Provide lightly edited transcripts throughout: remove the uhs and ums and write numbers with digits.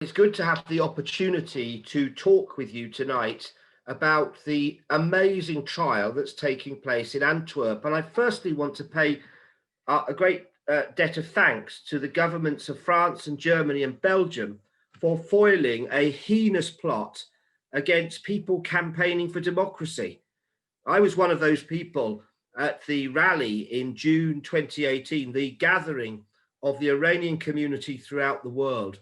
It's good to have the opportunity to talk with you tonight about the amazing trial that's taking place in Antwerp. And I firstly want to pay a great debt of thanks to the governments of France and Germany and Belgium for foiling a heinous plot against people campaigning for democracy. I was one of those people at the rally in June 2018, the gathering of the Iranian community throughout the world.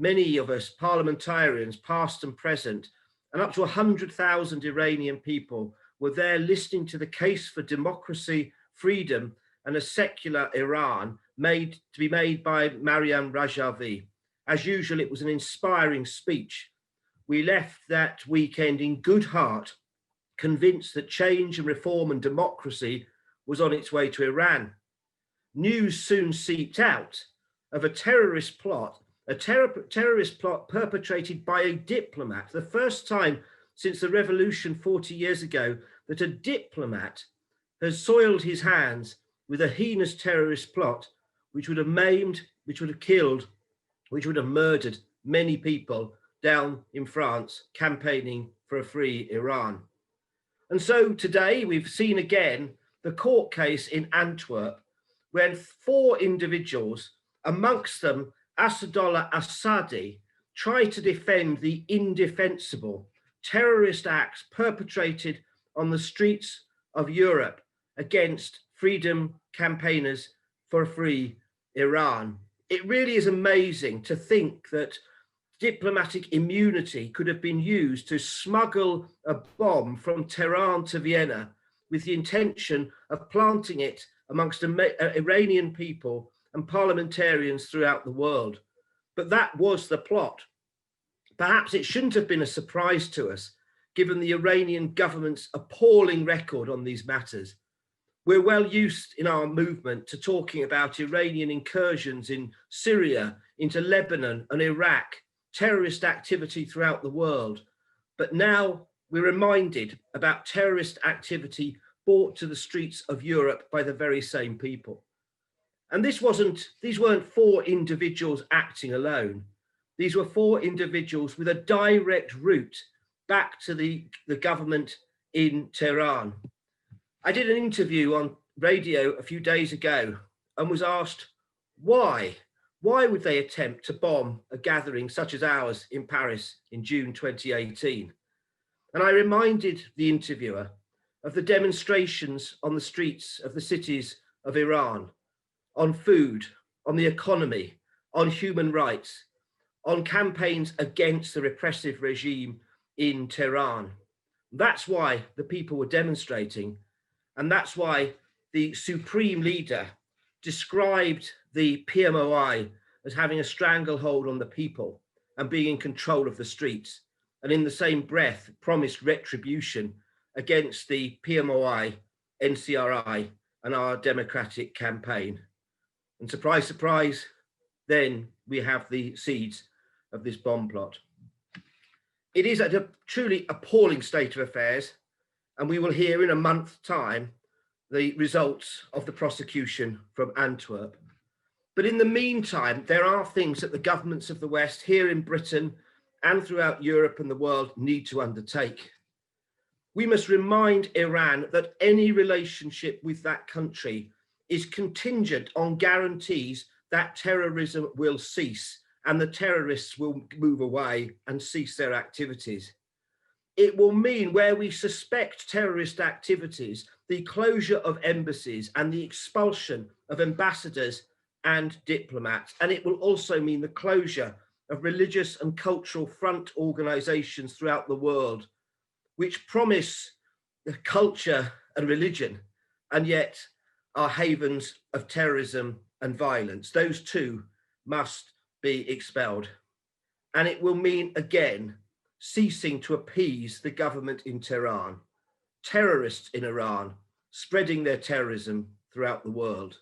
Many of us parliamentarians, past and present, and up to 100,000 Iranian people were there listening to the case for democracy, freedom, and a secular Iran to be made by Maryam Rajavi. As usual, it was an inspiring speech. We left that weekend in good heart, convinced that change and reform and democracy was on its way to Iran. News soon seeped out of a terrorist plot perpetrated by a diplomat, the first time since the revolution 40 years ago that a diplomat has soiled his hands with a heinous terrorist plot which would have maimed, which would have killed, which would have murdered many people down in France campaigning for a free Iran. And so today we've seen again the court case in Antwerp when 4 individuals, amongst them Assadollah Assadi, try to defend the indefensible terrorist acts perpetrated on the streets of Europe against freedom campaigners for a free Iran. It really is amazing to think that diplomatic immunity could have been used to smuggle a bomb from Tehran to Vienna with the intention of planting it amongst Iranian people and parliamentarians throughout the world. But that was the plot. Perhaps it shouldn't have been a surprise to us, given the Iranian government's appalling record on these matters. We're well used in our movement to talking about Iranian incursions in Syria, into Lebanon and Iraq, terrorist activity throughout the world. But now we're reminded about terrorist activity brought to the streets of Europe by the very same people. And these weren't 4 individuals acting alone. These were 4 individuals with a direct route back to the government in Tehran. I did an interview on radio a few days ago and was asked why. Why would they attempt to bomb a gathering such as ours in Paris in June 2018? And I reminded the interviewer of the demonstrations on the streets of the cities of Iran, on food, on the economy, on human rights, on campaigns against the repressive regime in Tehran. That's why the people were demonstrating. And that's why the supreme leader described the PMOI as having a stranglehold on the people and being in control of the streets. And in the same breath, promised retribution against the PMOI, NCRI, and our democratic campaign. And surprise, surprise, then we have the seeds of this bomb plot. It is at a truly appalling state of affairs, and we will hear in a month's time the results of the prosecution from Antwerp. But in the meantime, there are things that the governments of the West here in Britain and throughout Europe and the world need to undertake. We must remind Iran that any relationship with that country is contingent on guarantees that terrorism will cease and the terrorists will move away and cease their activities. It will mean, where we suspect terrorist activities, the closure of embassies and the expulsion of ambassadors and diplomats. And it will also mean the closure of religious and cultural front organizations throughout the world, which promise the culture and religion, and yet are havens of terrorism and violence. Those two must be expelled. And it will mean, again, ceasing to appease the government in Tehran, terrorists in Iran, spreading their terrorism throughout the world.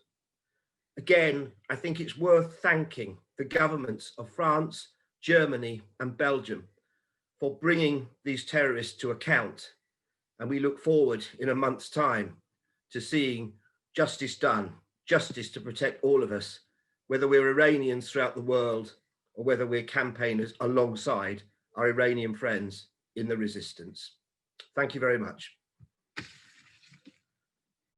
Again, I think it's worth thanking the governments of France, Germany, and Belgium for bringing these terrorists to account. And we look forward in a month's time to seeing justice done, justice to protect all of us, whether we're Iranians throughout the world or whether we're campaigners alongside our Iranian friends in the resistance. Thank you very much.